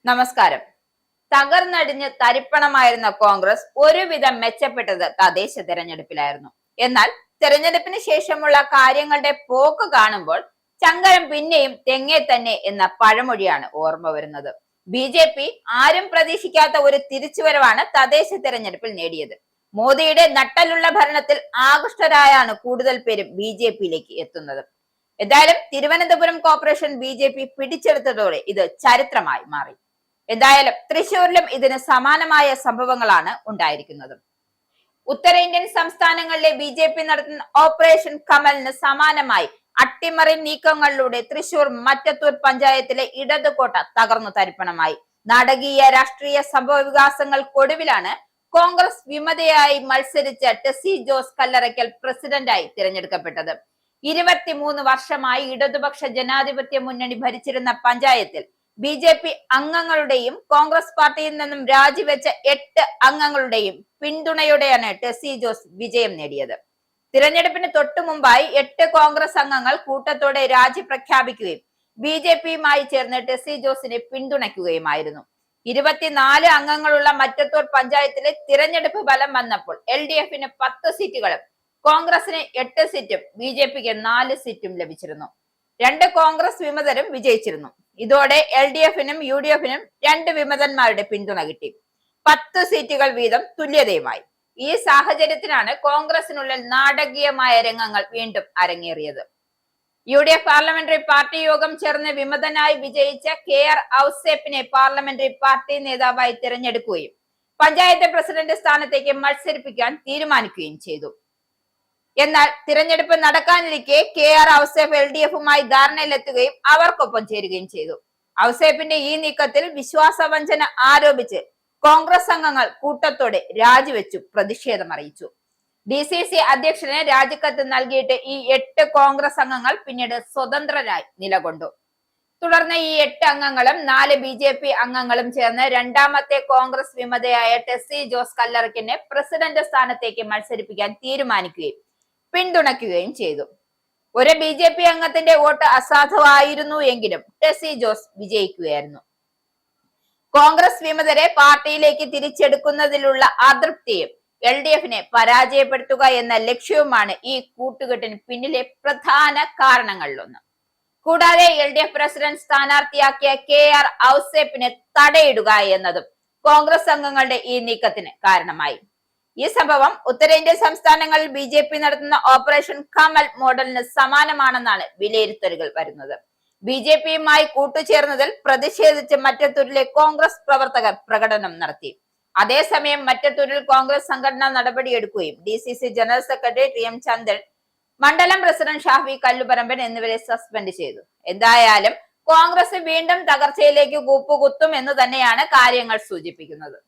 നമസ്കാരം. തകർന്നടിഞ്ഞ് തരിപ്പണമായിരുന്ന കോൺഗ്രസ് ഒരുവിധം മെച്ചപ്പെട്ടത് തദ്ദേശ തെരഞ്ഞെടുപ്പിലായിരുന്നു. എന്നാൽ തെരഞ്ഞെടുപ്പിന് ശേഷമുള്ള കാര്യങ്ങളുടെ പോക്ക് കാണുമ്പോൾ ചങ്കരം പിന്നെയും തെങ്ങേ തന്നെ എന്ന പഴമൊഴിയാണ് ഓർമ്മ വരുന്നത്. ബി ആരും പ്രതീക്ഷിക്കാത്ത ഒരു തിരിച്ചുവരവാണ് തദ്ദേശ തെരഞ്ഞെടുപ്പിൽ നേടിയത്. മോദിയുടെ നട്ടലുള്ള ഭരണത്തിൽ ആകൃഷ്ടരായാണ് കൂടുതൽ പേരും ബി എത്തുന്നത്. എന്തായാലും തിരുവനന്തപുരം കോർപ്പറേഷൻ ബി പിടിച്ചെടുത്തതോടെ ഇത് ചരിത്രമായി മാറി. എന്തായാലും തൃശൂരിലും ഇതിന് സമാനമായ സംഭവങ്ങളാണ് ഉണ്ടായിരിക്കുന്നത്. ഉത്തരേന്ത്യൻ സംസ്ഥാനങ്ങളിലെ ബി നടത്തുന്ന ഓപ്പറേഷൻ കമലിന് സമാനമായി അട്ടിമറി നീക്കങ്ങളിലൂടെ തൃശൂർ മറ്റത്തൂർ പഞ്ചായത്തിലെ ഇടതുകോട്ട തകർന്നു തരിപ്പണമായി. നാടകീയ രാഷ്ട്രീയ സംഭവ വികാസങ്ങൾക്കൊടുവിലാണ് കോൺഗ്രസ് വിമതയായി മത്സരിച്ച ടെസി ജോസ് കല്ലറയ്ക്കൽ പ്രസിഡന്റായി തിരഞ്ഞെടുക്കപ്പെട്ടത്. 23 വർഷമായി ഇടതുപക്ഷ ജനാധിപത്യ മുന്നണി ഭരിച്ചിരുന്ന പഞ്ചായത്തിൽ ബി അംഗങ്ങളുടെയും കോൺഗ്രസ് പാർട്ടിയിൽ നിന്നും രാജിവെച്ച 8 അംഗങ്ങളുടെയും പിന്തുണയോടെയാണ് ടെസി ജോസ് വിജയം നേടിയത്. തിരഞ്ഞെടുപ്പിന് തൊട്ടു മുമ്പായി 8 കോൺഗ്രസ് അംഗങ്ങൾ കൂട്ടത്തോടെ രാജി പ്രഖ്യാപിക്കുകയും ബി ചേർന്ന് ടെസി ജോസിനെ പിന്തുണയ്ക്കുകയുമായിരുന്നു. 24 അംഗങ്ങളുള്ള മറ്റത്തൂർ പഞ്ചായത്തിലെ തിരഞ്ഞെടുപ്പ് ഫലം വന്നപ്പോൾ LDFന് 10 സീറ്റുകളും കോൺഗ്രസിന് 8 സീറ്റും ബി 4 സീറ്റും ലഭിച്ചിരുന്നു. 2 കോൺഗ്രസ് വിമതരും വിജയിച്ചിരുന്നു. ഇതോടെ LDFനും UDFനും 2 വിമതന്മാരുടെ പിന്തുണ കിട്ടി. 10 സീറ്റുകൾ വീതം തുല്യതയുമായി. ഈ സാഹചര്യത്തിലാണ് കോൺഗ്രസിനുള്ളിൽ നാടകീയമായ രംഗങ്ങൾ വീണ്ടും അരങ്ങേറിയത്. UDF പാർലമെന്ററി പാർട്ടി യോഗം ചേർന്ന് വിമതനായി വിജയിച്ച KR ഔസേപ്പിനെ പാർലമെന്ററി പാർട്ടി നേതാവായി തിരഞ്ഞെടുക്കുകയും പഞ്ചായത്ത് പ്രസിഡന്റ് സ്ഥാനത്തേക്ക് മത്സരിപ്പിക്കാൻ തീരുമാനിക്കുകയും ചെയ്തു. എന്നാൽ തിരഞ്ഞെടുപ്പ് നടക്കാനിരിക്കെ KR ഔസേപ്പ് LDFുമായി ധാരണയിലെത്തുകയും അവർക്കൊപ്പം ചേരുകയും ചെയ്തു. ഔസേപ്പിന്റെ ഈ നീക്കത്തിൽ വിശ്വാസവഞ്ചന ആരോപിച്ച് കോൺഗ്രസ് അംഗങ്ങൾ കൂട്ടത്തോടെ രാജിവെച്ചു പ്രതിഷേധം അറിയിച്ചു. DCC അധ്യക്ഷന് രാജിക്കത്ത് നൽകിയിട്ട് ഈ 8 കോൺഗ്രസ് അംഗങ്ങൾ പിന്നീട് സ്വതന്ത്രരായി നിലകൊണ്ടു. തുടർന്ന് ഈ 8 അംഗങ്ങളും 4 ബി അംഗങ്ങളും ചേർന്ന് രണ്ടാമത്തെ കോൺഗ്രസ് വിമതയായ ടെസി ജോസ് കല്ലറയ്ക്കലിനെ പ്രസിഡന്റ് സ്ഥാനത്തേക്ക് മത്സരിപ്പിക്കാൻ തീരുമാനിക്കുകയും പിന്തുണയ്ക്കുകയും ചെയ്തു. ഒരു ബി അംഗത്തിന്റെ വോട്ട് അസാധുവായിരുന്നു എങ്കിലും ടെസി ജോസ് വിജയിക്കുകയായിരുന്നു. കോൺഗ്രസ് വിമതരെ പാർട്ടിയിലേക്ക് തിരിച്ചെടുക്കുന്നതിലുള്ള അതൃപ്തിയും LDFനെ പരാജയപ്പെടുത്തുക എന്ന ലക്ഷ്യവുമാണ് ഈ കൂട്ടുകെട്ടിന് പിന്നിലെ പ്രധാന കാരണങ്ങളിലൊന്ന്. കൂടാതെ LDF പ്രസിഡന്റ് സ്ഥാനാർത്ഥിയാക്കിയ KR ഔസേപ്പിനെ തടയിടുക എന്നതും കോൺഗ്രസ് അംഗങ്ങളുടെ ഈ നീക്കത്തിന് കാരണമായി. ഈ സംഭവം ഉത്തരേന്ത്യൻ സംസ്ഥാനങ്ങളിൽ ബി നടത്തുന്ന ഓപ്പറേഷൻ കമൽ മോഡലിന് സമാനമാണെന്നാണ് വിലയിരുത്തലുകൾ വരുന്നത്. ബി കൂട്ടുചേർന്നതിൽ പ്രതിഷേധിച്ച് മറ്റത്തൂരിലെ കോൺഗ്രസ് പ്രവർത്തകർ പ്രകടനം നടത്തി. അതേസമയം മറ്റത്തൂരിൽ കോൺഗ്രസ് സംഘടന നടപടിയെടുക്കുകയും DCC ജനറൽ സെക്രട്ടറി TM ചന്ദ്രൻ, മണ്ഡലം പ്രസിഡന്റ് ഷാഫി കല്ലുപറമ്പൻ എന്നിവരെ സസ്പെൻഡ് ചെയ്തു. എന്തായാലും കോൺഗ്രസ് വീണ്ടും തകർച്ചയിലേക്ക് കൂപ്പുകുത്തും എന്ന് തന്നെയാണ് കാര്യങ്ങൾ സൂചിപ്പിക്കുന്നത്.